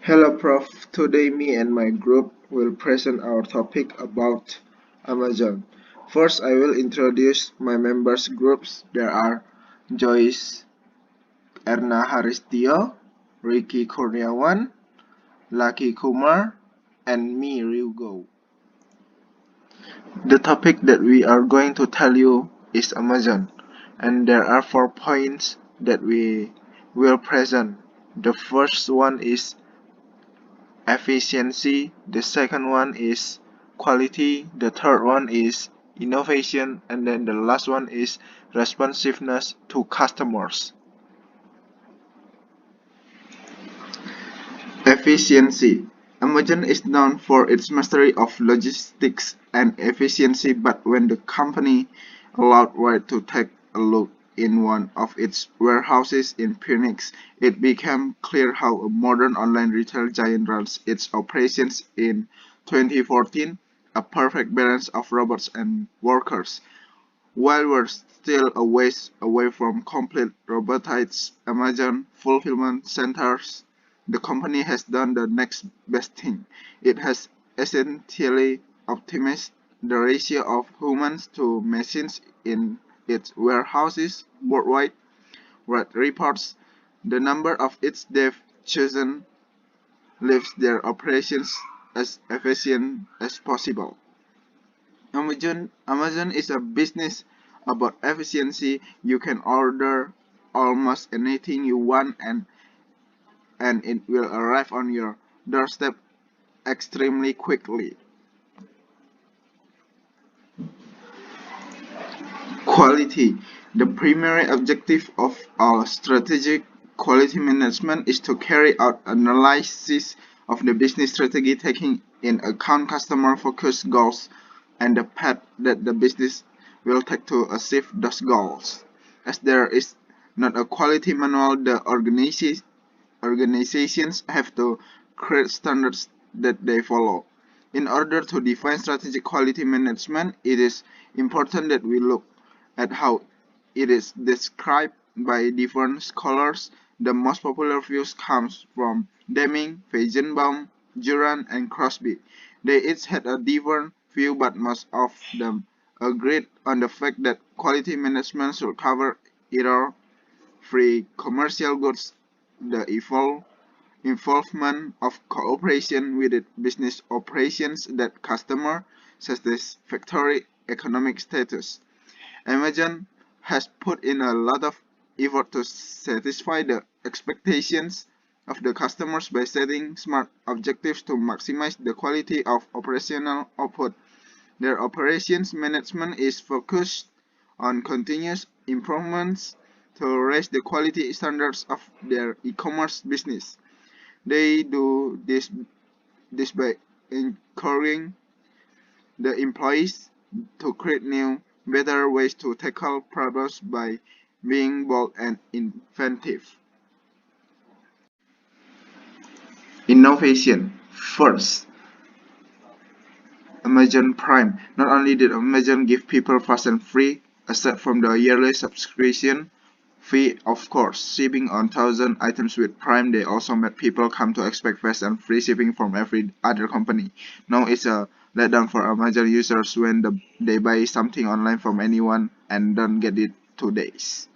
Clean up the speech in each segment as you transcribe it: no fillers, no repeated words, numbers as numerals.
Hello Prof. Today me and my group will present our topic about Amazon. First I will introduce my members groups. There are Joyce Erna Haristio, Ricky Kurniawan, Lucky Kumar, and me Ryugo. The topic that we are going to tell you is Amazon, and there are 4 points that we will present. The first one is efficiency, the second one is quality, the third one is innovation, and then the last one is responsiveness to customers. Efficiency. Amazon is known for its mastery of logistics and efficiency, but when the company allowed Wright to take a look in one of its warehouses in Phoenix, it became clear how a modern online retail giant runs its operations in 2014, a perfect balance of robots and workers. While we're still a ways away from complete robotized Amazon fulfillment centers, the company has done the next best thing. It has essentially optimized the ratio of humans to machines in its warehouses worldwide. Red reports the number of its staff chosen leaves their operations as efficient as possible. Amazon is a business about efficiency. You can order almost anything you want and it will arrive on your doorstep extremely quickly. Quality. The primary objective of our strategic quality management is to carry out analysis of the business strategy, taking in account customer-focused goals and the path that the business will take to achieve those goals. As there is not a quality manual, the organizations have to create standards that they follow. In order to define strategic quality management, it is important that we look at how it is described by different scholars. The most popular views comes from Deming, Feigenbaum, Juran, and Crosby. They each had a different view, but most of them agreed on the fact that quality management should cover either free commercial goods, the involvement of cooperation with the business operations that customer satisfactory economic status. Amazon has put in a lot of effort to satisfy the expectations of the customers by setting smart objectives to maximize the quality of operational output. Their operations management is focused on continuous improvements to raise the quality standards of their e-commerce business. They do this by encouraging the employees to create new, better ways to tackle problems by being bold and inventive. Innovation. First, Amazon Prime. Not only did Amazon give people fast and free, aside from the yearly subscription fee, of course, shipping on 1,000 items with Prime, they also made people come to expect fast and free shipping from every other company. Now it's a letdown for Amazon users when they buy something online from anyone and don't get it 2 days.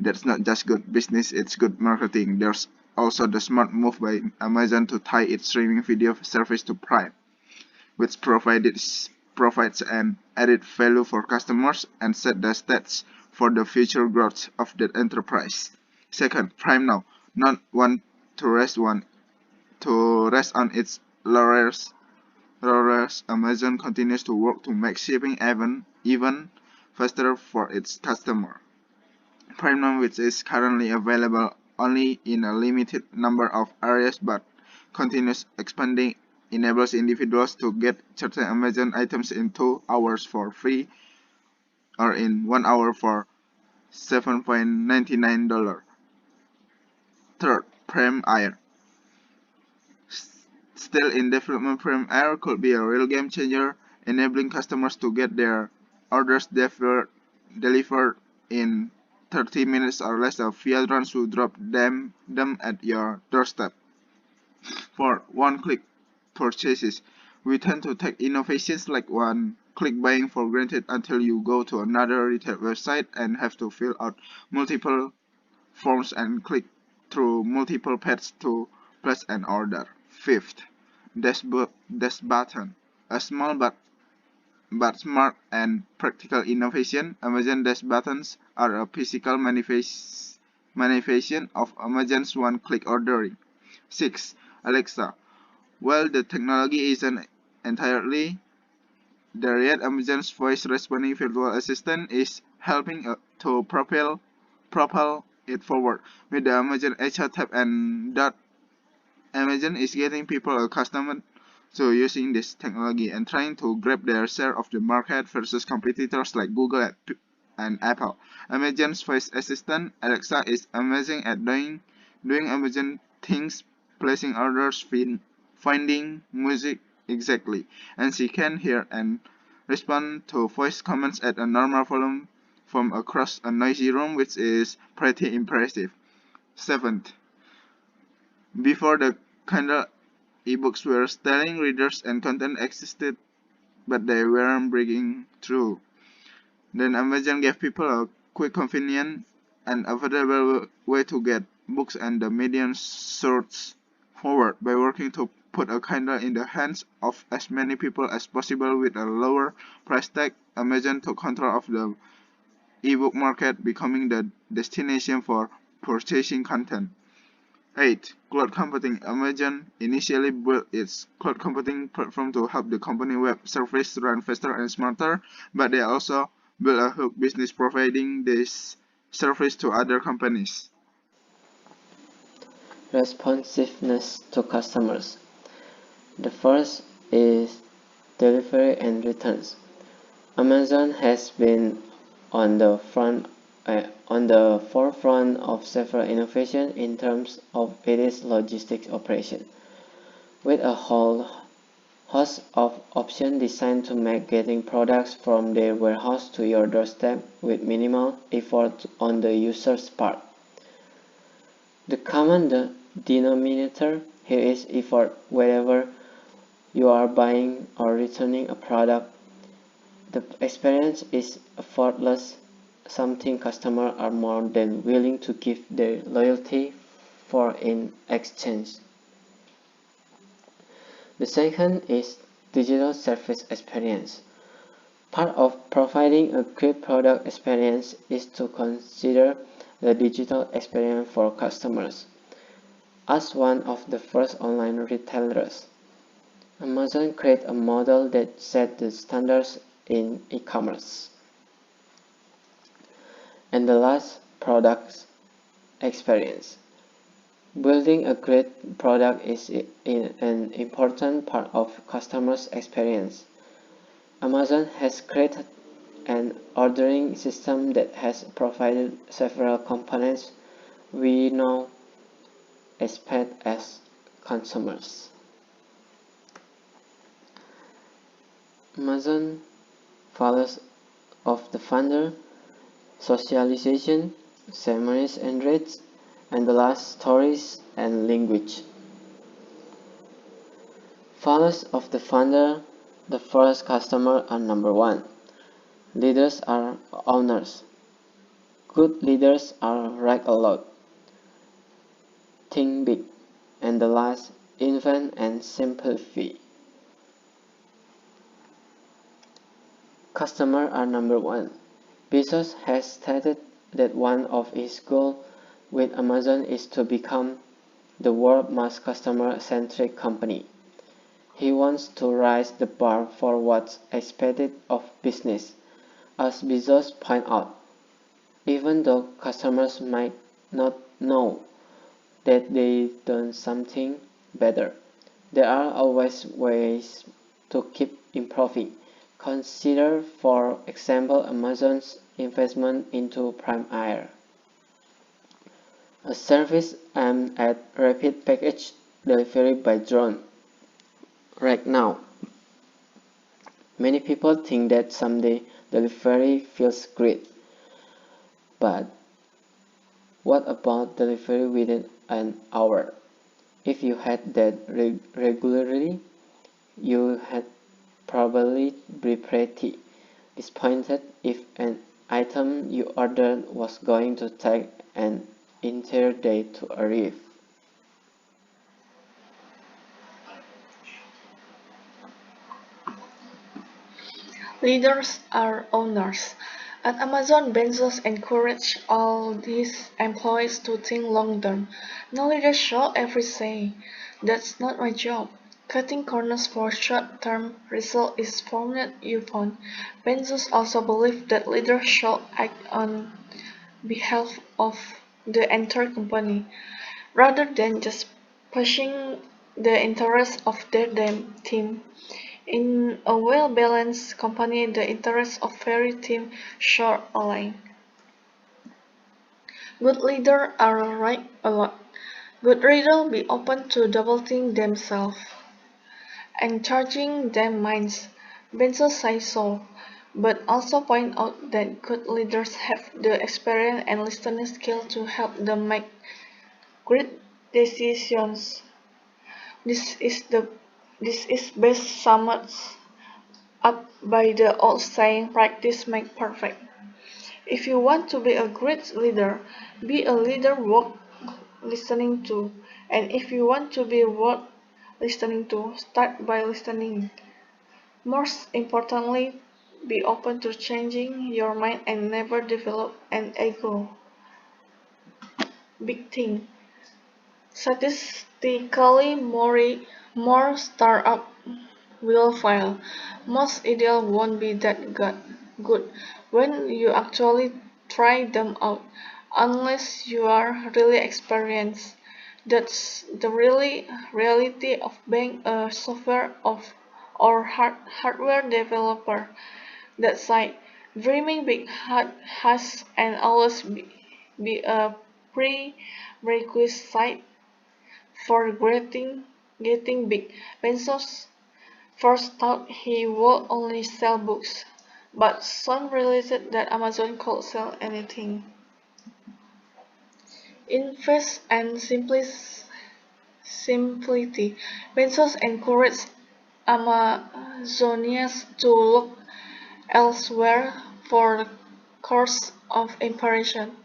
That's not just good business, it's good marketing. There's also the smart move by Amazon to tie its streaming video service to Prime, which provides an added value for customers and set the stage for the future growth of that enterprise. Second, Prime Now, not one to rest on its laurels. Amazon continues to work to make shipping even faster for its customer. Prime Now, which is currently available only in a limited number of areas but continues expanding, enables individuals to get certain Amazon items in 2 hours for free or in 1 hour for $7.99. Third, Prime Air. Still in development, Prime Air could be a real game changer, enabling customers to get their orders delivered in 30 minutes or less. A Fiat runs will drop them at your doorstep. For one-click purchases, we tend to take innovations like one-click buying for granted until you go to another retail website and have to fill out multiple forms and click through multiple paths to place an order. Fifth, dash button. A small but smart and practical innovation, Amazon dash buttons are a physical manifestation of Amazon's one-click ordering. 6. Alexa. While the technology isn't entirely there yet, Amazon's voice responding virtual assistant is helping to propel it forward. With the Amazon Echo tab and dot, Amazon is getting people accustomed to using this technology and trying to grab their share of the market versus competitors like Google and Apple. Amazon's voice assistant, Alexa, is amazing at doing Amazon things, placing orders, finding music exactly, and she can hear and respond to voice commands at a normal volume from across a noisy room, which is pretty impressive. 7th, before the Kindle ebooks were telling readers and content existed, but they weren't breaking through. Then Amazon gave people a quick, convenient, and affordable way to get books and the medium surged forward by working to put a Kindle in the hands of as many people as possible with a lower price tag. Amazon took control of the ebook market, becoming the destination for purchasing content. 8. Cloud computing. Amazon initially built its cloud computing platform to help the company web service run faster and smarter, but they also built a hook business providing this service to other companies. Responsiveness to customers. The first is delivery and returns. Amazon has been on the forefront of several innovations in terms of its logistics operation, with a whole host of options designed to make getting products from their warehouse to your doorstep with minimal effort on the user's part. The common denominator here is effort. Whether you are buying or returning a product, the experience is effortless, something customers are more than willing to give their loyalty for in exchange. The second is digital service experience. Part of providing a great product experience is to consider the digital experience for customers. As one of the first online retailers, Amazon created a model that set the standards in e-commerce. And the last, product experience. Building a great product is an important part of customers' experience. Amazon has created an ordering system that has provided several components we now expect as consumers. Amazon values of the founder, socialization, ceremonies and rites, and the last, stories and language. Values of the founder. The first customer are number one. Leaders are owners. Good leaders are write a lot, think big, and the last, invent and simplify. Customers are number one. Bezos has stated that one of his goals with Amazon is to become the world's most customer-centric company. He wants to raise the bar for what's expected of business. As Bezos pointed out, even though customers might not know that they've done something better, there are always ways to keep improving. Consider, for example, Amazon's investment into Prime Air, a service aimed at rapid package delivery by drone. Right now, many people think that someday delivery feels great, but what about delivery within an hour? If you had that regularly, you had probably be pretty disappointed if an item you ordered was going to take an entire day to arrive. Leaders are owners. At Amazon, Bezos encouraged all his employees to think long term. No leader should ever say, "That's not my job." Cutting corners for short term result is formula you found. Bezos also believed that leaders should act on behalf of the entire company, rather than just pushing the interests of their team. In a well-balanced company, the interests of every team should align. Good leaders are right a lot. Good leaders be open to doubting themselves and charging their minds. Benzo says so, but also point out that good leaders have the experience and listening skill to help them make great decisions. This is the this is best summed up by the old saying, "Practice makes perfect." If you want to be a great leader, be a leader worth listening to. And if you want to be worth listening to, start by listening. Most importantly, be open to changing your mind and never develop an ego. Big thing. Statistically, more startups will fail. Most ideas won't be that good when you actually try them out, unless you are really experienced. That's the really reality of being a software or hardware developer. That's like dreaming big has and always be a prerequisite for getting big. Bezos first thought he would only sell books, but soon realized that Amazon could sell anything. Invest and simplicity. Bezos encouraged Amazonians to look elsewhere for the course of operation.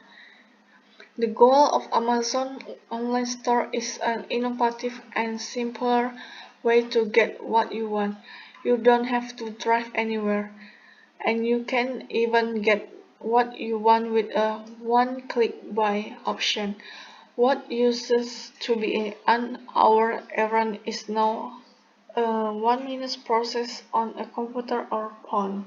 The goal of Amazon online store is an innovative and simpler way to get what you want. You don't have to drive anywhere, and you can even get what you want with a one-click buy option. What used to be an hour errand is now a 1 minute process on a computer or phone.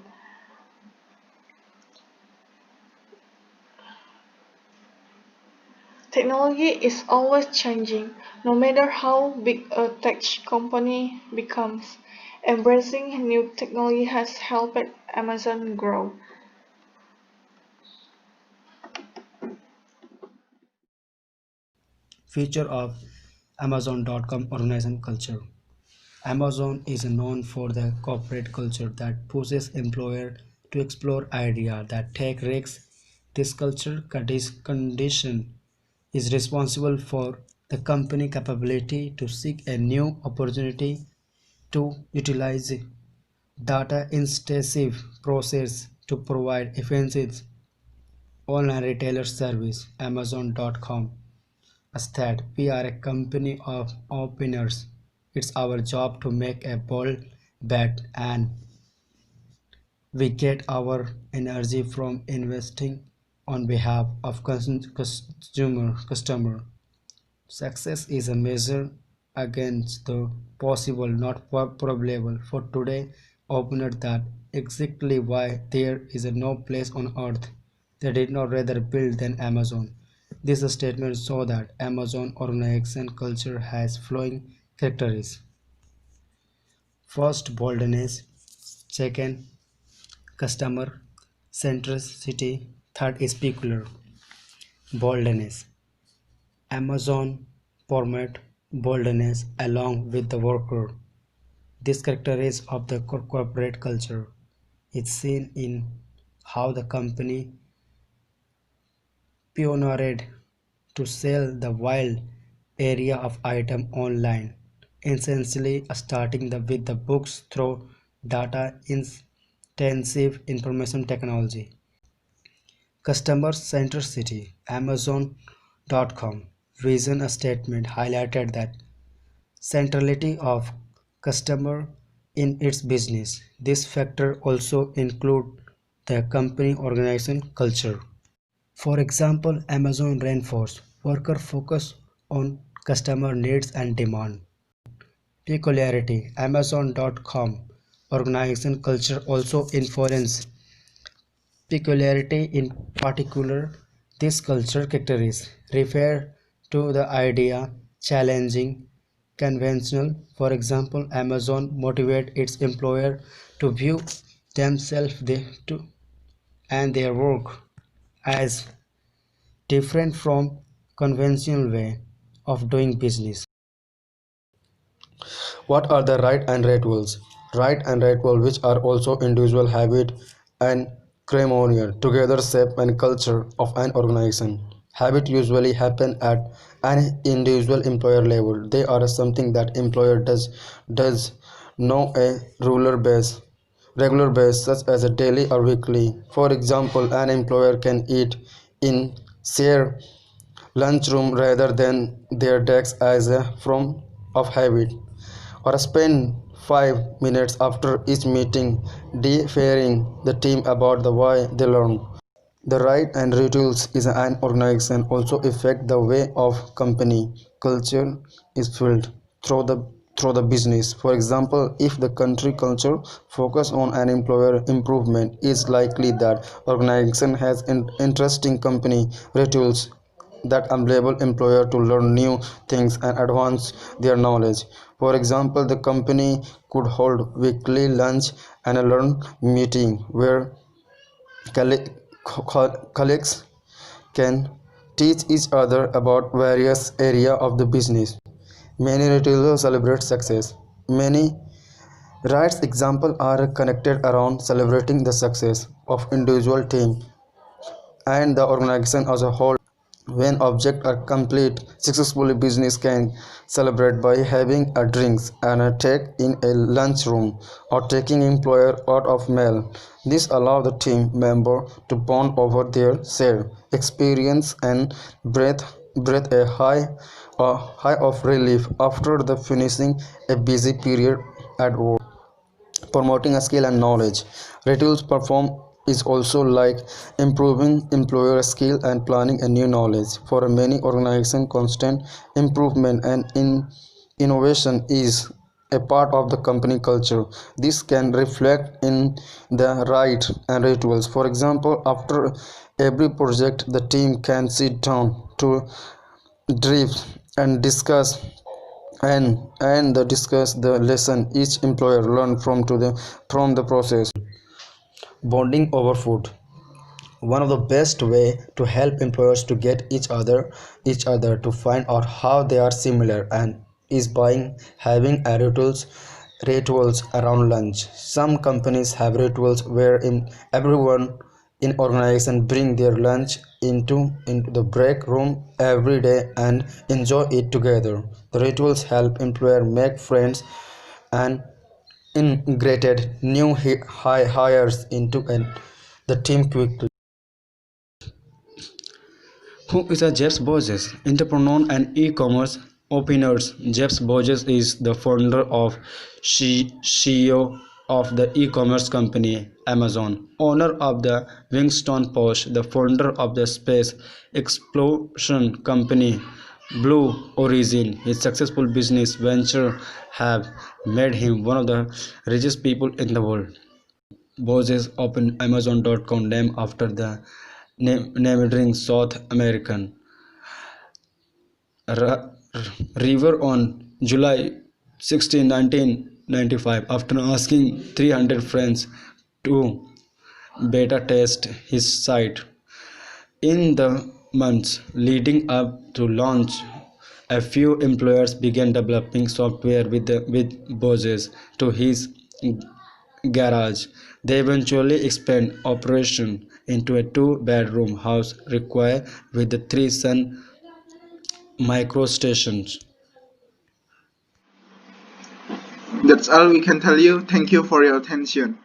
Technology is always changing, no matter how big a tech company becomes. Embracing new technology has helped Amazon grow. Feature of Amazon.com organization culture. Amazon is known for the corporate culture that pushes employers to explore ideas that take risks. This culture condition is responsible for the company capability to seek a new opportunity to utilize data-intensive process to provide efficient online retailer service. Amazon.com that we are a company of openers. It's our job to make a bold bet, and we get our energy from investing on behalf of customer. Success is a measure against the possible, not probable. For today, opener that exactly why there is no place on earth they did not rather build than Amazon. This statement shows that Amazon organization culture has flowing characteristics. First, boldness. Second, customer centricity. Third is peculiar boldness. Amazon promote boldness along with the worker. This characteristic of the corporate culture is seen in how the company pioneered to sell the while area of item online, essentially starting with the books through data intensive information technology. Customer centricity. Amazon.com vision statement highlighted that centrality of customer in its business. This factor also include the company organization culture. For example, Amazon reinforce worker focus on customer needs and demand. Peculiarity. Amazon.com organization culture also influence peculiarity in particular. This culture characteristics refer to the idea challenging conventional. For example, Amazon motivate its employer to view themselves and their work as different from conventional way of doing business. What are the right and rituals? Right and ritual, which are also individual habit and ceremonial, together shape and culture of an organization. Habit usually happen at an individual employer level. They are something that employer does know a regular base such as a daily or weekly. For example, an employer can eat in share lunchroom rather than their desk as a form of habit, or spend 5 minutes after each meeting deferring the team about the why they learn. The right and rituals is an organization also affect the way of company culture is filled through the business. For example, if the country culture focus on an employer improvement, is likely that organization has interesting company rituals that enable employer to learn new things and advance their knowledge. For example, the company could hold weekly lunch and a learn meeting where colleagues can teach each other about various areas of the business. Many retailers celebrate success. Many rights examples are connected around celebrating the success of individual team and the organization as a whole. When objects are complete successfully, business can celebrate by having a drinks and a take in a lunchroom or taking employer out of mail. This allows the team member to bond over their shared experience and breathe a high of relief after the finishing a busy period at work. Promoting a skill and knowledge. Rituals perform is also like improving employer skill and planning a new knowledge. For many organizations, constant improvement and innovation is a part of the company culture. This can reflect in the right and rituals. For example, after every project, the team can sit down to drift and discuss the lesson each employer learned from the process. Bonding over food. One of the best way to help employers to get each other to find out how they are similar and is by having a rituals around lunch. Some companies have rituals where everyone in organization bring their lunch into the break room every day and enjoy it together. The rituals help employer make friends and integrated new hires into the team quickly. Who is a Jeff Bezos? Entrepreneur and e-commerce operator. Jeff Bezos is the founder of CEO of the e-commerce company Amazon, owner of the Wingstop Post, the founder of the space exploration company Blue Origin. His successful business venture have made him one of the richest people in the world. Bezos opened Amazon.com, named after the neighboring South American river on July 16, 1995, after asking 300 friends to beta test his site. In the months leading up to launch, a few employers began developing software with Bezos to his garage. They eventually expand operation into a two-bedroom house required with the three sons micro stations. That's all we can tell you. Thank you for your attention.